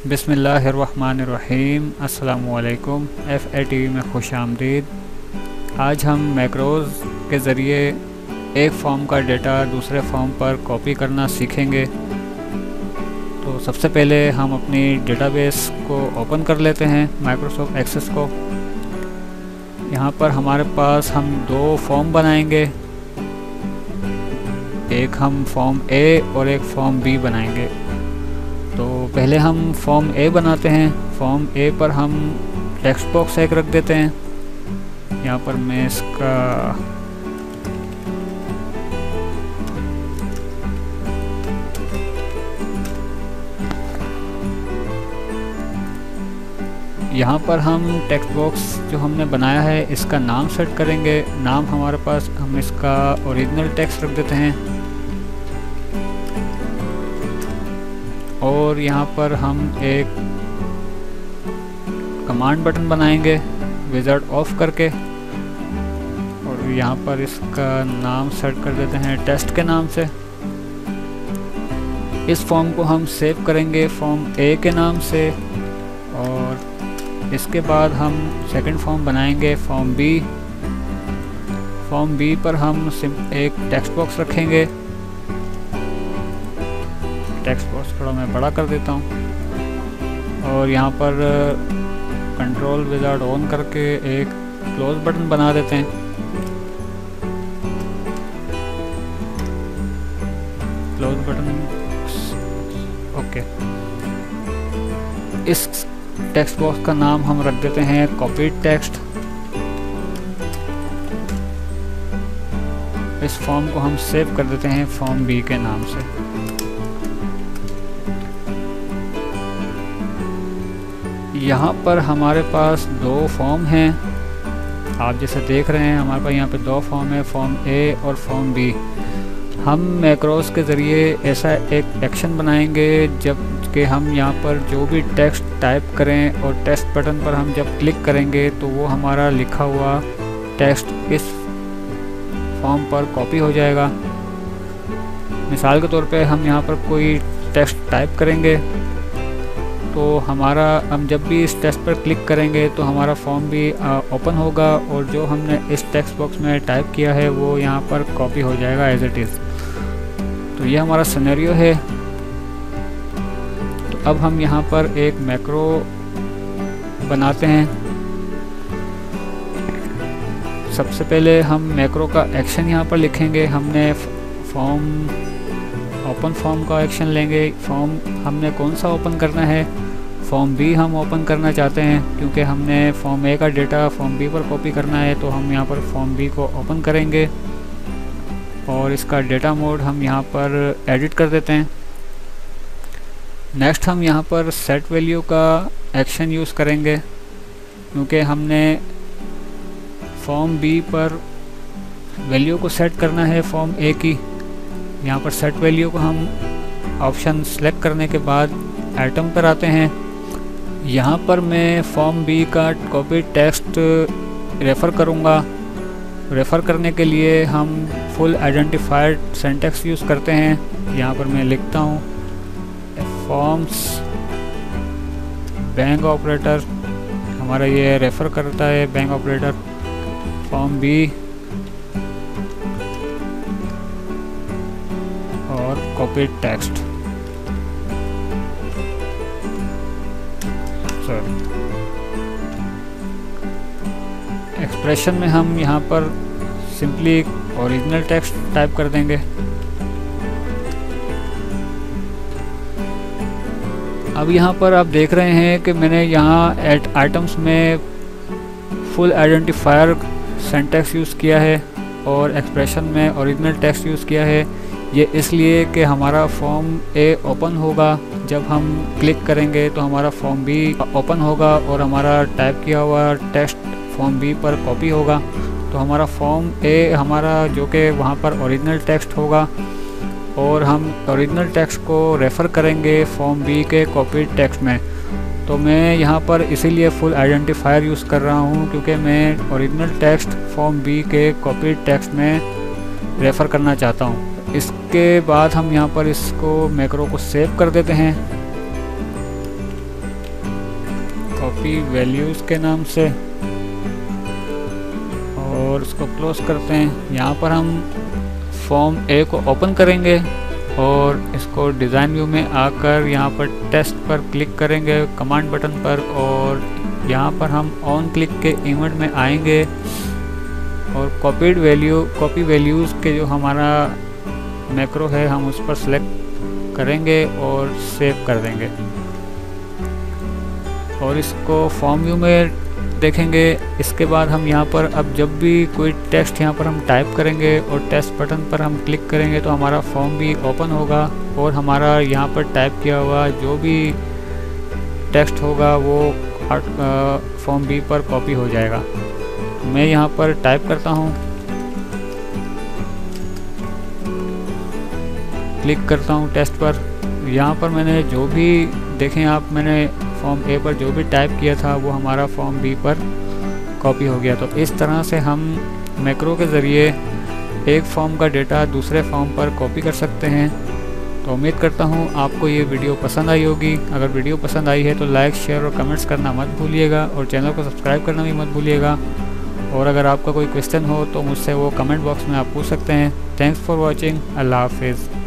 बिस्मिल्लाहिर्रहमानिर्रहीम। अस्सलामुअलैकुम। FATV में खुश आमदीद। आज हम मैक्रोज़ के ज़रिए एक फॉर्म का डेटा दूसरे फॉर्म पर कॉपी करना सीखेंगे। तो सबसे पहले हम अपनी डेटाबेस को ओपन कर लेते हैं, माइक्रोसॉफ्ट एक्सेस को। यहाँ पर हमारे पास हम दो फॉर्म बनाएंगे, एक हम फॉर्म A और एक फॉर्म B बनाएंगे। तो पहले हम फॉर्म A बनाते हैं। फॉर्म A पर हम टेक्स्ट बॉक्स एक रख देते हैं। यहाँ पर मैं इसका यहाँ पर हम टेक्स्ट बॉक्स जो हमने बनाया है इसका नाम सेट करेंगे। नाम हमारे पास, हम इसका ओरिजिनल टेक्स्ट रख देते हैं। और यहाँ पर हम एक कमांड बटन बनाएंगे विज़ार्ड ऑफ करके, और यहाँ पर इसका नाम सेट कर देते हैं टेस्ट के नाम से। इस फॉर्म को हम सेव करेंगे फॉर्म A के नाम से, और इसके बाद हम सेकंड फॉर्म बनाएंगे फॉर्म B। फॉर्म B पर हम एक टेक्स्ट बॉक्स रखेंगे। टेक्स्ट बॉक्स थोड़ा मैं बड़ा कर देता हूँ, और यहाँ पर कंट्रोल विज़ार्ड ऑन करके एक क्लोज बटन बना देते हैं। Close button, okay. इस टेक्स्ट बॉक्स का नाम हम रख देते हैं कॉपीड टेक्स्ट। इस फॉर्म को हम सेव कर देते हैं फॉर्म B के नाम से। यहाँ पर हमारे पास दो फॉर्म हैं, आप जैसे देख रहे हैं हमारे पास यहाँ पे दो फॉर्म है, फॉर्म A और फॉर्म B। हम मैक्रोस के ज़रिए ऐसा एक एक्शन बनाएंगे जब कि हम यहाँ पर जो भी टेक्स्ट टाइप करें और टेक्स्ट बटन पर हम जब क्लिक करेंगे तो वो हमारा लिखा हुआ टेक्स्ट इस फॉर्म पर कॉपी हो जाएगा। मिसाल के तौर पे हम यहाँ पर कोई टेक्स्ट टाइप करेंगे तो हमारा, हम जब भी इस टेक्स्ट पर क्लिक करेंगे तो हमारा फॉर्म भी ओपन होगा, और जो हमने इस टेक्स्ट बॉक्स में टाइप किया है वो यहाँ पर कॉपी हो जाएगा एज इट इज़। तो ये हमारा सिनेरियो है। तो अब हम यहाँ पर एक मैक्रो बनाते हैं। सबसे पहले हम मैक्रो का एक्शन यहाँ पर लिखेंगे। हमने फॉर्म ओपन फॉर्म का एक्शन लेंगे। फॉर्म हमने कौन सा ओपन करना है? फॉर्म B हम ओपन करना चाहते हैं, क्योंकि हमने फॉर्म A का डेटा फॉर्म B पर कॉपी करना है। तो हम यहाँ पर फॉर्म B को ओपन करेंगे, और इसका डेटा मोड हम यहाँ पर एडिट कर देते हैं। नेक्स्ट हम यहाँ पर सेट वैल्यू का एक्शन यूज़ करेंगे, क्योंकि हमने फॉर्म B पर वैल्यू को सेट करना है फॉर्म A की। यहाँ पर सेट वैल्यू को हम ऑप्शन सेलेक्ट करने के बाद आइटम पर आते हैं। यहाँ पर मैं फॉर्म B का कॉपी टेक्स्ट रेफ़र करूँगा। रेफ़र करने के लिए हम फुल आइडेंटिफाइड सिंटैक्स यूज़ करते हैं। यहाँ पर मैं लिखता हूँ फॉर्म्स बैंक ऑपरेटर, हमारा ये रेफ़र करता है बैंक ऑपरेटर। फॉर्म B और कॉपी टेक्स्ट, एक्सप्रेशन में हम यहाँ पर सिंपली ओरिजिनल टेक्स्ट टाइप कर देंगे। अब यहाँ पर आप देख रहे हैं कि मैंने यहाँ एट आइटम्स में फुल आइडेंटिफायर सिंटैक्स यूज़ किया है और एक्सप्रेशन में ओरिजिनल टेक्स्ट यूज़ किया है। ये इसलिए कि हमारा फॉर्म A ओपन होगा, जब हम क्लिक करेंगे तो हमारा फॉर्म B ओपन होगा और हमारा टाइप किया हुआ टेक्स्ट फॉर्म B पर कॉपी होगा। तो हमारा फॉर्म A हमारा जो कि वहाँ पर ओरिजिनल टेक्स्ट होगा, और हम ओरिजिनल टेक्स्ट को रेफ़र करेंगे फॉर्म B के कॉपी टेक्स्ट में। तो मैं यहाँ पर इसीलिए फुल आइडेंटिफायर यूज़ कर रहा हूँ, क्योंकि मैं ओरिजिनल टेक्स्ट फॉर्म B के कॉपी टेक्स्ट में रेफ़र करना चाहता हूँ। इसके बाद हम यहाँ पर इसको मैक्रो को सेव कर देते हैं। कॉपी वैल्यूज़ के नाम से और उसको क्लोज करते हैं। यहाँ पर हम फॉर्म ए को ओपन करेंगे और इसको डिज़ाइन व्यू में आकर यहाँ पर टेस्ट पर क्लिक करेंगे कमांड बटन पर, और यहाँ पर हम ऑन क्लिक के इवेंट में आएंगे और कॉपी वैल्यूज़ के जो हमारा मैक्रो है हम उस पर सेलेक्ट करेंगे और सेव कर देंगे और इसको फॉर्म व्यू में देखेंगे। इसके बाद हम यहाँ पर अब जब भी कोई टेक्स्ट यहाँ पर हम टाइप करेंगे और टेस्ट बटन पर हम क्लिक करेंगे तो हमारा फॉर्म भी ओपन होगा और हमारा यहाँ पर टाइप किया हुआ जो भी टेक्स्ट होगा वो फॉर्म बी पर कॉपी हो जाएगा। मैं यहाँ पर टाइप करता हूँ, क्लिक करता हूँ टेस्ट पर। यहाँ पर मैंने जो भी देखें आप, मैंने फॉर्म ए पर जो भी टाइप किया था वो हमारा फॉर्म बी पर कॉपी हो गया। तो इस तरह से हम मैक्रो के ज़रिए एक फॉर्म का डेटा दूसरे फॉर्म पर कॉपी कर सकते हैं। तो उम्मीद करता हूँ आपको ये वीडियो पसंद आई होगी। अगर वीडियो पसंद आई है तो लाइक, शेयर और कमेंट्स करना मत भूलिएगा और चैनल को सब्सक्राइब करना भी मत भूलिएगा। और अगर आपका कोई क्वेश्चन हो तो मुझसे वो कमेंट बॉक्स में आप पूछ सकते हैं। Thanks for watching. अल्लाह हाफिज़।